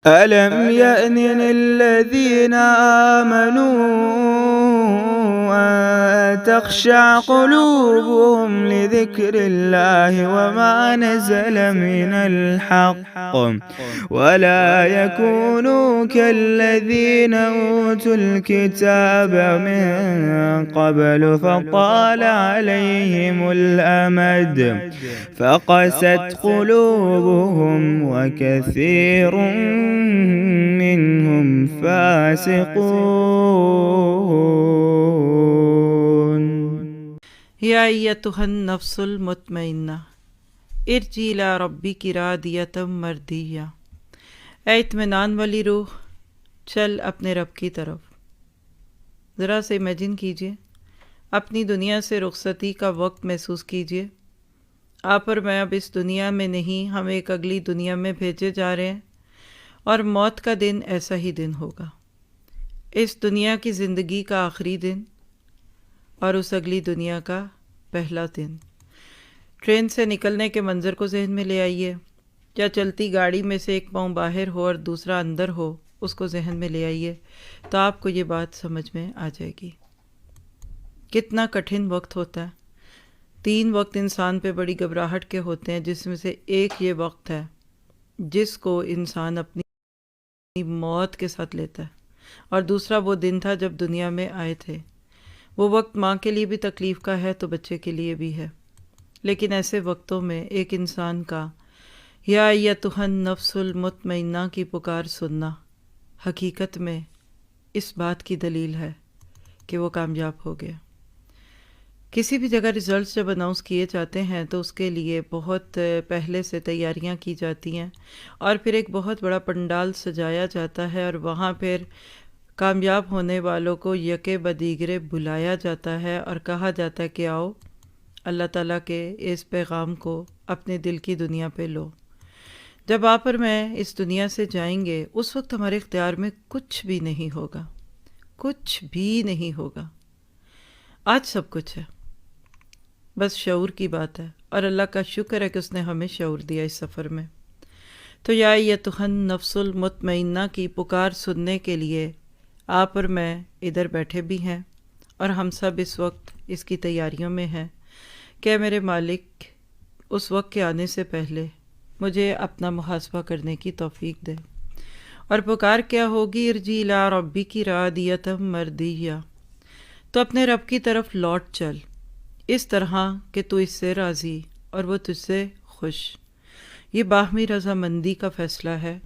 ألم يأن للذين آمنوا أن تخشع قلوبهم لذكر الله وما نزل من الحق ولا يكونوا كالذين أوتوا الكتاب من قبل فطال عليهم الأمد فقست قلوبهم وكثير منهم فاسقون یا ایتھا النفس المطمئنہ ارجعی الی ربک راضیۃ مرضیہ، اے اطمینان والی روح، چل اپنے رب کی طرف۔ ذرا سے امیجن کیجئے، اپنی دنیا سے رخصتی کا وقت محسوس کیجئے۔ آپ اور میں اب اس دنیا میں نہیں، ہم ایک اگلی دنیا میں بھیجے جا رہے ہیں، اور موت کا دن ایسا ہی دن ہوگا، اس دنیا کی زندگی کا آخری دن اور اس اگلی دنیا کا پہلا دن۔ ٹرین سے نکلنے کے منظر کو ذہن میں لے آئیے، یا چلتی گاڑی میں سے ایک پاؤں باہر ہو اور دوسرا اندر ہو، اس کو ذہن میں لے آئیے تو آپ کو یہ بات سمجھ میں آ جائے گی۔ کتنا کٹھن وقت ہوتا ہے۔ 3 وقت انسان پہ بڑی گھبراہٹ کے ہوتے ہیں، جس میں سے ایک یہ وقت ہے جس کو انسان اپنی موت کے ساتھ لیتا ہے، اور دوسرا وہ دن تھا جب دنیا میں آئے تھے۔ وہ وقت ماں کے لیے بھی تکلیف کا ہے تو بچے کے لیے بھی ہے، لیکن ایسے وقتوں میں ایک انسان کا یا ایتھا النفس المطمئنہ کی پکار سننا حقیقت میں اس بات کی دلیل ہے کہ وہ کامیاب ہو گیا۔ کسی بھی جگہ ریزلٹس جب اناؤنس کیے جاتے ہیں تو اس کے لیے بہت پہلے سے تیاریاں کی جاتی ہیں، اور پھر ایک بہت بڑا پنڈال سجایا جاتا ہے، اور وہاں پھر کامیاب ہونے والوں کو یکے بدیگرے بلایا جاتا ہے اور کہا جاتا ہے کہ آؤ اللہ تعالیٰ کے اس پیغام کو اپنے دل کی دنیا پہ لو۔ جب آپ اور میں اس دنیا سے جائیں گے، اس وقت ہمارے اختیار میں کچھ بھی نہیں ہوگا، کچھ بھی نہیں ہوگا۔ آج سب کچھ ہے، بس شعور کی بات ہے، اور اللہ کا شکر ہے کہ اس نے ہمیں شعور دیا اس سفر میں۔ تو یا ایتھا النفس المطمئنہ کی پکار سننے کے لیے آپ اور میں ادھر بیٹھے بھی ہیں، اور ہم سب اس وقت اس کی تیاریوں میں ہیں کہ میرے مالک اس وقت کے آنے سے پہلے مجھے اپنا محاسبہ کرنے کی توفیق دے۔ اور پکار کیا ہوگی؟ ارجعی الی ربک راضیۃ مرضیہ، تو اپنے رب کی طرف لوٹ چل، اس طرح کہ تو اس سے راضی اور وہ تجھ سے خوش۔ یہ باہمی رضامندی کا فیصلہ ہے۔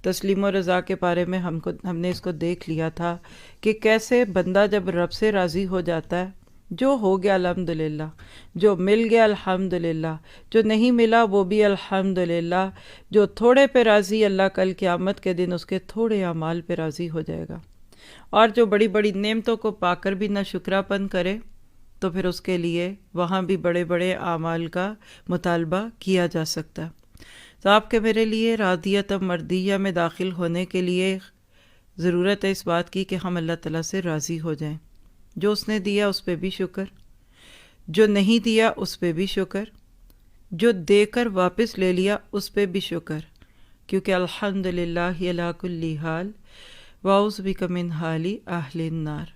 تسلیم و رضا کے بارے میں ہم نے اس کو دیکھ لیا تھا کہ کیسے بندہ جب رب سے راضی ہو جاتا ہے، جو ہو گیا الحمدللہ، جو مل گیا الحمدللہ، جو نہیں ملا وہ بھی الحمدللہ، جو تھوڑے پہ راضی، اللہ کل قیامت کے دن اس کے تھوڑے اعمال پہ راضی ہو جائے گا، اور جو بڑی بڑی نعمتوں کو پا کر بھی نہ شکرا پن کرے تو پھر اس کے لیے وہاں بھی بڑے بڑے اعمال کا مطالبہ کیا جا سکتا ہے۔ تو آپ کے میرے لیے راضیۃ مرضیہ میں داخل ہونے کے لیے ضرورت ہے اس بات کی کہ ہم اللہ تعالیٰ سے راضی ہو جائیں۔ جو اس نے دیا اس پہ بھی شکر، جو نہیں دیا اس پہ بھی شکر، جو دے کر واپس لے لیا اس پہ بھی شکر، کیونکہ الحمدللہ علی کل حال واعوذ بک من حال اہل النار۔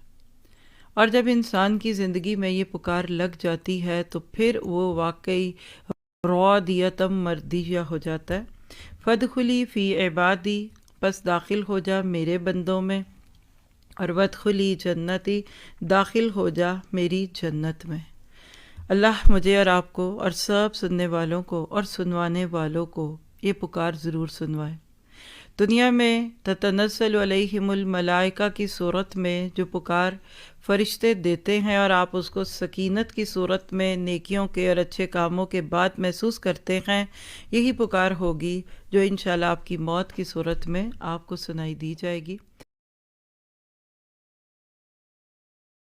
اور جب انسان کی زندگی میں یہ پکار لگ جاتی ہے تو پھر وہ واقعی راضیۃ مرضیہ ہو جاتا ہے۔ فادخلی فی عبادی، پس داخل ہو جا میرے بندوں میں، اور وادخلی جنتی، داخل ہو جا میری جنت میں۔ اللہ مجھے اور آپ کو اور سب سننے والوں کو اور سنوانے والوں کو یہ پکار ضرور سنوائے۔ دنیا میں تتنزل علیہم الملائکہ کی صورت میں جو پکار فرشتے دیتے ہیں، اور آپ اس کو سکینت کی صورت میں نیکیوں کے اور اچھے کاموں کے بعد محسوس کرتے ہیں، یہی پکار ہوگی جو انشاءاللہ آپ کی موت کی صورت میں آپ کو سنائی دی جائے گی۔